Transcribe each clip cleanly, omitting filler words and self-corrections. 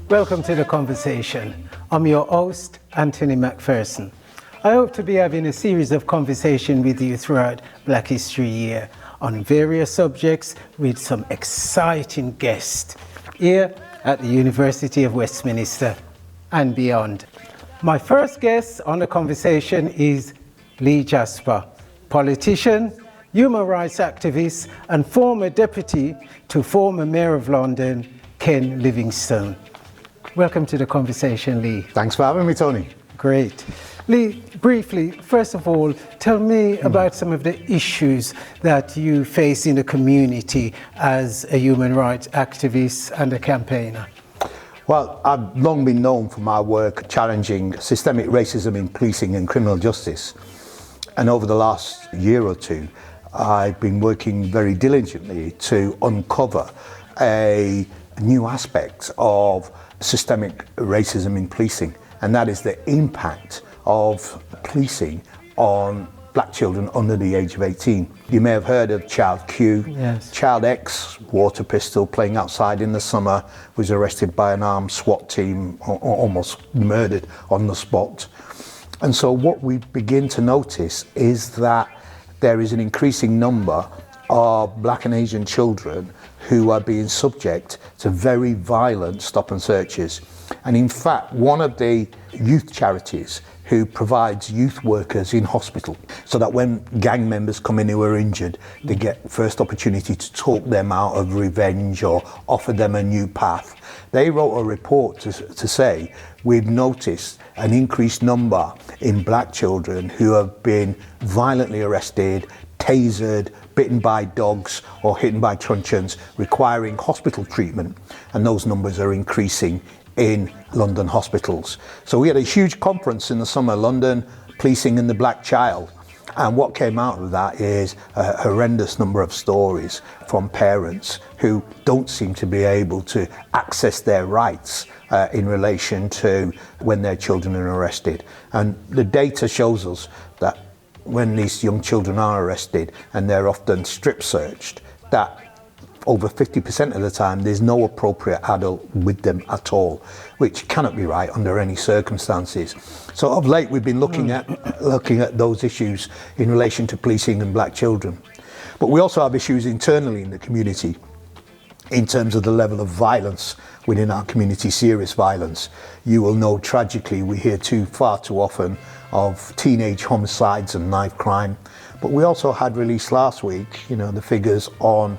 Welcome to The Conversation. I'm your host, Anthony McPherson. I hope to be having a series of conversation with you throughout Black History Year on various subjects with some exciting guests here at the University of Westminster and beyond. My first guest on The Conversation is Lee Jasper, politician, human rights activist, and former deputy to former Mayor of London, Ken Livingstone. Welcome to The Conversation, Lee. Thanks for having me, Tony. Great. Lee, briefly, first of all, tell me about some of the issues that you face in the community as a human rights activist and a campaigner. Well, I've long been known for my work challenging systemic racism in policing and criminal justice. And over the last year or two, I've been working very diligently to uncover a new aspect of systemic racism in policing, and that is the impact of policing on black children under the age of 18. You may have heard of Child Q. Yes. Child X, water pistol, playing outside in the summer, was arrested by an armed SWAT team, almost murdered on the spot. And so what we begin to notice is that there is an increasing number of black and Asian children who are being subject to very violent stop and searches. And in fact, one of the youth charities who provides youth workers in hospital so that when gang members come in who are injured, they get first opportunity to talk them out of revenge or offer them a new path. They wrote a report to say, we've noticed an increased number in black children who have been violently arrested, tasered, bitten by dogs or hit by truncheons, requiring hospital treatment, and those numbers are increasing in London hospitals. So we had a huge conference in the summer, London Policing and the Black Child, and what came out of that is a horrendous number of stories from parents who don't seem to be able to access their rights in relation to when their children are arrested. And the data shows us that when these young children are arrested and they're often strip searched, that over 50% of the time there's no appropriate adult with them at all, which cannot be right under any circumstances. So of late we've been looking at those issues in relation to policing and black children. But we also have issues internally in the community in terms of the level of violence within our community, serious violence. You will know tragically we hear far too often of teenage homicides and knife crime. But we also had released last week, the figures on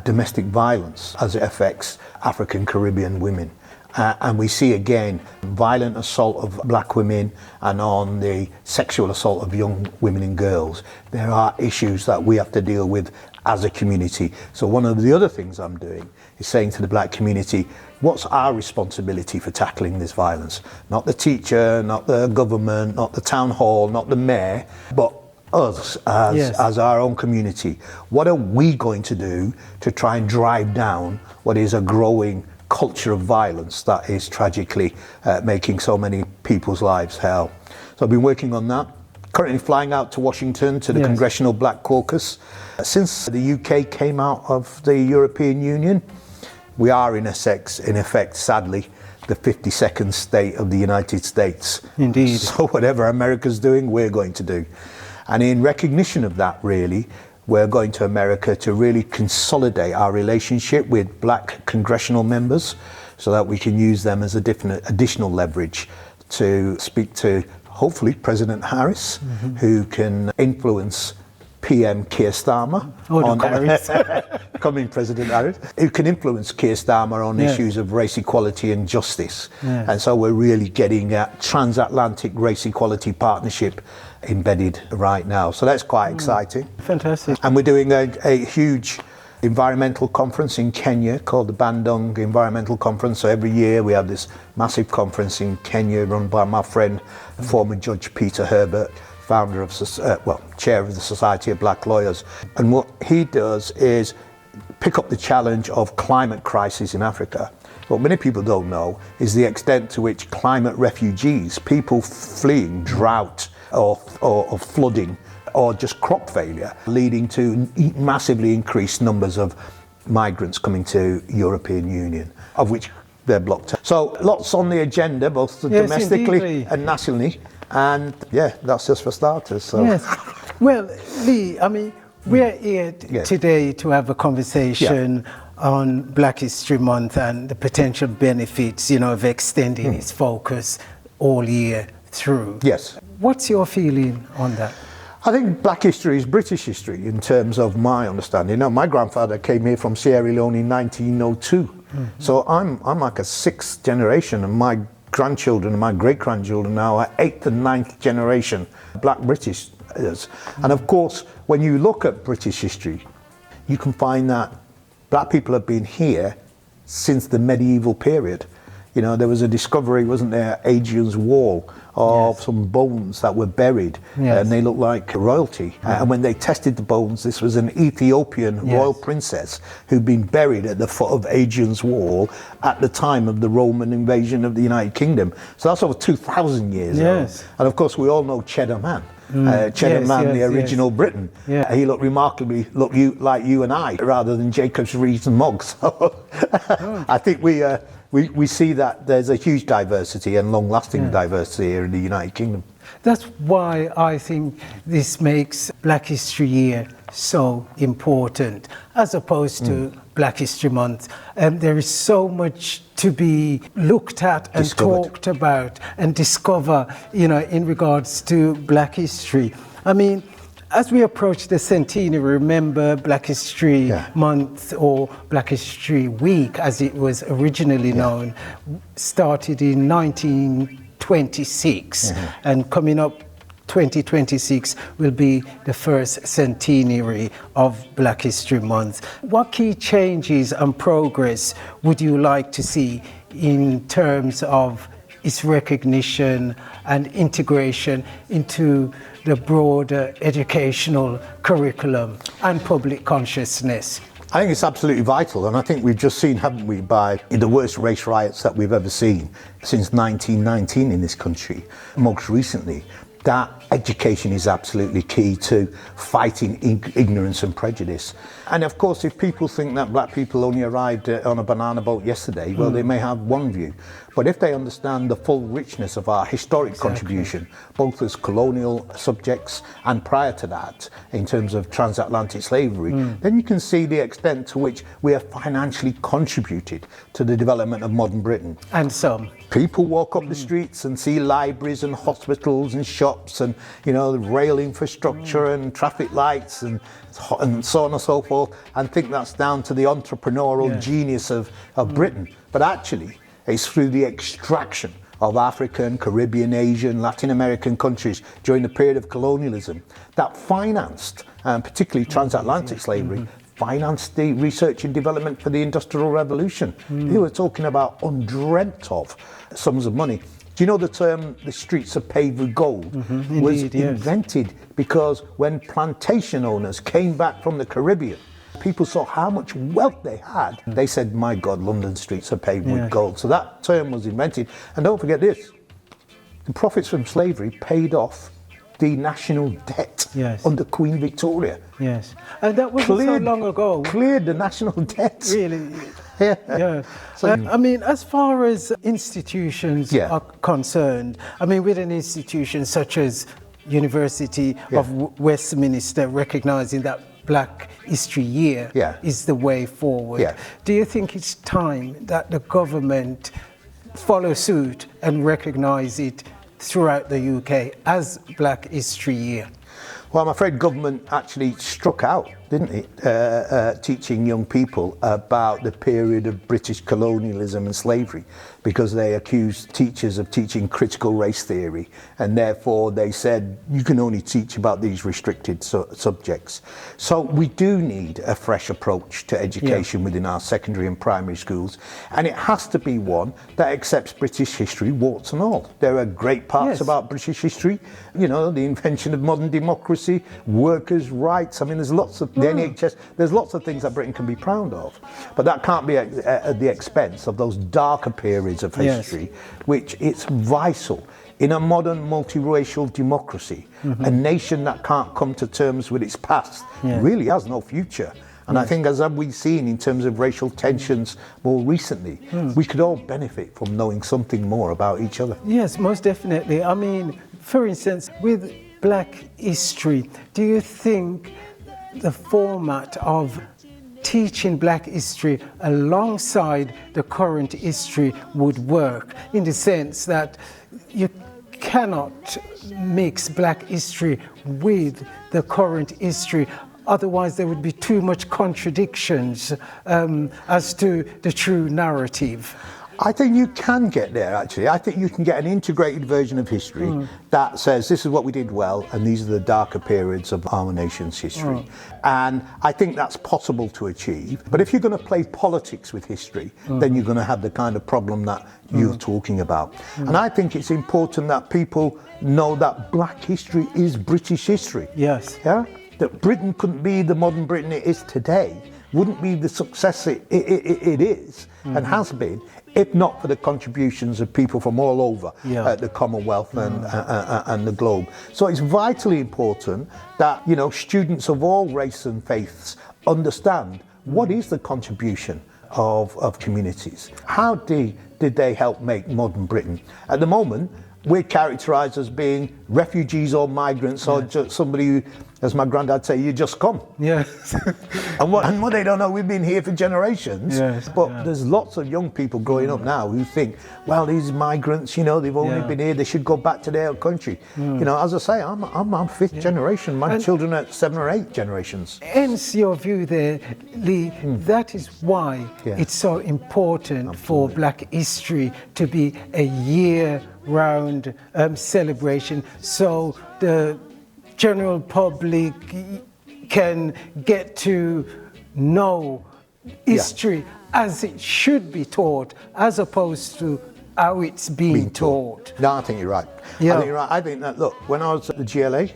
domestic violence as it affects African Caribbean women. And we see again violent assault of black women and on the sexual assault of young women and girls. There are issues that we have to deal with as a community. So one of the other things I'm doing is saying to the black community, what's our responsibility for tackling this violence? Not the teacher, not the government, not the town hall, not the mayor, but us as our own community. What are we going to do to try and drive down what is a growing culture of violence that is tragically making so many people's lives hell? So I've been working on that. Currently flying out to Washington to the Congressional Black Caucus. Since the UK came out of the European Union, we are in effect, sadly, the 52nd state of the United States. Indeed. So whatever America's doing, we're going to do. And in recognition of that, really, we're going to America to really consolidate our relationship with black congressional members so that we can use them as a additional leverage to speak to, hopefully, President Harris, who can influence PM Keir Starmer, coming President Harris, who can influence Keir Starmer on issues of race equality and justice. And so we're really getting a transatlantic race equality partnership embedded right now. So that's quite exciting. Fantastic. And we're doing a huge environmental conference in Kenya called the Bandung Environmental Conference. So every year we have this massive conference in Kenya run by my friend, former Judge Peter Herbert, founder of, chair of the Society of Black Lawyers. And what he does is pick up the challenge of climate crisis in Africa. What many people don't know is the extent to which climate refugees, people fleeing drought or flooding or just crop failure, leading to massively increased numbers of migrants coming to European Union, of which they're blocked. So lots on the agenda, both domestically indeed. and nationally. And yeah, that's just for starters. So. Yes. Well, Lee, I mean, we're here today to have a conversation on Black History Month and the potential benefits, of extending its focus all year through. Yes. What's your feeling on that? I think Black history is British history in terms of my understanding. My grandfather came here from Sierra Leone in 1902. So I'm like a sixth generation, and my grandchildren and my great-grandchildren now are eighth and ninth generation Black British. And of course, when you look at British history, you can find that Black people have been here since the medieval period. There was a discovery, wasn't there, Hadrian's Wall, of some bones that were buried, and they looked like royalty. And when they tested the bones, this was an Ethiopian royal princess who'd been buried at the foot of Hadrian's Wall at the time of the Roman invasion of the United Kingdom. So that's over 2,000 years ago. And of course, we all know Cheddar Man. Cheddar Man, the original Briton. He looked remarkably like you and I, rather than Jacobs, Reeves and Moggs. So I think we see that there's a huge diversity and long-lasting diversity here in the United Kingdom. That's why I think this makes Black History Year so important, as opposed to Black History Month. There is so much to be looked at and talked about and discover, in regards to Black history. I mean, as we approach the centenary, remember Black History Month, or Black History Week, as it was originally known, started in 1926, and coming up 2026 will be the first centenary of Black History Month. What key changes and progress would you like to see in terms of its recognition and integration into the broader educational curriculum and public consciousness? I think it's absolutely vital, and I think we've just seen, haven't we, by the worst race riots that we've ever seen since 1919 in this country, most recently, that education is absolutely key to fighting ignorance and prejudice. And of course, if people think that Black people only arrived on a banana boat yesterday, well, they may have one view. But if they understand the full richness of our historic contribution, both as colonial subjects and prior to that, in terms of transatlantic slavery, then you can see the extent to which we have financially contributed to the development of modern Britain. And some. People walk up the streets and see libraries and hospitals and shops and, the rail infrastructure and traffic lights and so on and so forth, and think that's down to the entrepreneurial genius of Britain. But actually, it's through the extraction of African, Caribbean, Asian, Latin American countries during the period of colonialism that financed, particularly transatlantic slavery, financed the research and development for the Industrial Revolution. They were talking about undreamt of sums of money. Do you know the term, the streets are paved with gold, was invented because when plantation owners came back from the Caribbean, people saw how much wealth they had. They said, my God, London streets are paved with gold. So that term was invented. And don't forget this, the profits from slavery paid off the national debt under Queen Victoria. Yes, and that wasn't so long ago. Cleared the national debt. Really? So, I mean, as far as institutions are concerned, I mean, with an institution such as University of Westminster recognizing that Black History Year is the way forward, do you think it's time that the government follow suit and recognize it throughout the UK as Black History Year? Well, I'm afraid government actually struck out, didn't it, teaching young people about the period of British colonialism and slavery, because they accused teachers of teaching critical race theory, and therefore they said you can only teach about these restricted subjects. So we do need a fresh approach to education within our secondary and primary schools, and it has to be one that accepts British history, warts and all. There are great parts about British history, the invention of modern democracy, workers' rights. I mean, there's lots of the NHS. There's lots of things that Britain can be proud of, but that can't be at the expense of those darker periods of history, which it's vital in a modern multiracial democracy. A nation that can't come to terms with its past really has no future. And I think, as we've seen in terms of racial tensions more recently, we could all benefit from knowing something more about each other. Yes, most definitely. I mean, for instance, with Black history, do you think the format of teaching Black history alongside the current history would work, in the sense that you cannot mix Black history with the current history? Otherwise, there would be too much contradictions as to the true narrative. I think you can get there, actually. I think you can get an integrated version of history that says this is what we did well and these are the darker periods of our nation's history. And I think that's possible to achieve. But if you're going to play politics with history, then you're going to have the kind of problem that you're talking about. And I think it's important that people know that Black history is British history. Yes. Yeah? That Britain couldn't be the modern Britain it is today, wouldn't be the success it is and has been, if not for the contributions of people from all over the Commonwealth and the globe. So it's vitally important that, you know, students of all races and faiths understand what is the contribution of communities. How did they help make modern Britain? At the moment, we're characterised as being refugees or migrants or just somebody who, as my granddad say, you just come. Yes. And what they don't know, we've been here for generations. Yes, but there's lots of young people growing up now who think, well, these migrants, you know, they've only been here, they should go back to their country. You know, as I say, I'm fifth generation. My children are 7 or 8 generations. Hence your view there, Lee, that is why it's so important for Black history to be a year-round celebration, so the general public can get to know history as it should be taught, as opposed to how it's being taught. No, I think you're right. Yeah. I think you're right. I think that, look, when I was at the GLA,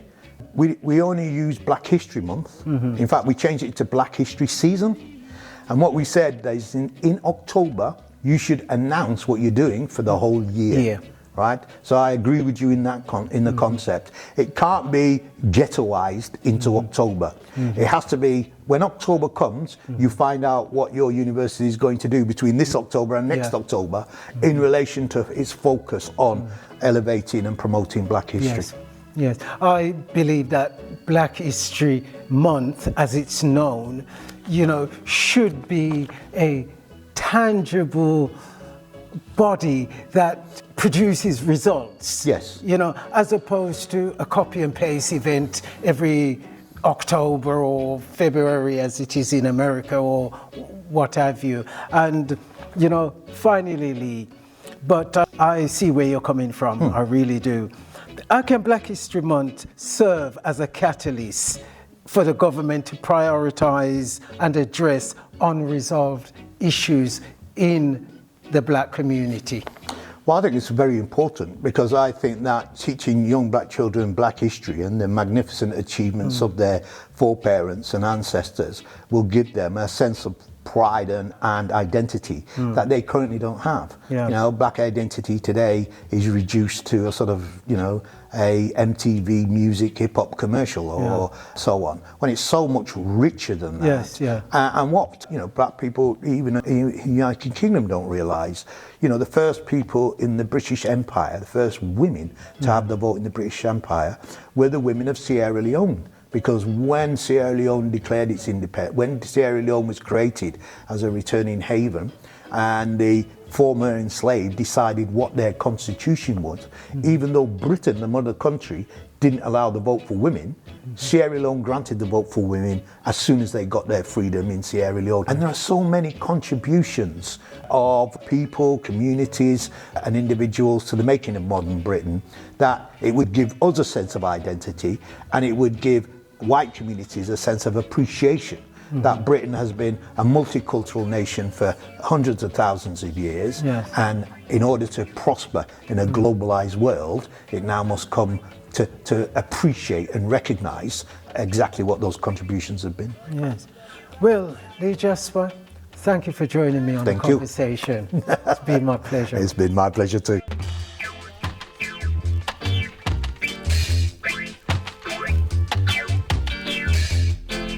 we only used Black History Month. In fact, we changed it to Black History Season. And what we said is in October, you should announce what you're doing for the whole year. Right? So I agree with you in that in the concept. It can't be ghettoized into October. It has to be, when October comes, you find out what your university is going to do between this October and next October in relation to its focus on elevating and promoting Black history. Yes, I believe that Black History Month, as it's known, you know, should be a tangible body that produces results. Yes. You know, as opposed to a copy and paste event every October or February, as it is in America, or what have you. And, you know, finally, Lee, but I see where you're coming from, I really do. How can Black History Month serve as a catalyst for the government to prioritize and address unresolved issues in the Black community? Well, I think it's very important, because I think that teaching young Black children Black history and the magnificent achievements of their foreparents and ancestors will give them a sense of pride and identity that they currently don't have. You know, Black identity today is reduced to a sort of, you know, a MTV music hip-hop commercial or so on, when it's so much richer than that. And what, you know, Black people, even in the United Kingdom, don't realise, you know, the first people in the British Empire, the first women to have the vote in the British Empire, were the women of Sierra Leone. Because when Sierra Leone declared its independence, when Sierra Leone was created as a returning haven, and the former enslaved decided what their constitution was, even though Britain, the mother country, didn't allow the vote for women, Sierra Leone granted the vote for women as soon as they got their freedom in Sierra Leone. And there are so many contributions of people, communities and individuals to the making of modern Britain that it would give us a sense of identity, and it would give white communities a sense of appreciation that Britain has been a multicultural nation for hundreds of thousands of years, and in order to prosper in a globalized world, it now must come to appreciate and recognise exactly what those contributions have been. Yes. Well, Lee Jasper, thank you for joining me on the conversation. It's been my pleasure. It's been my pleasure too.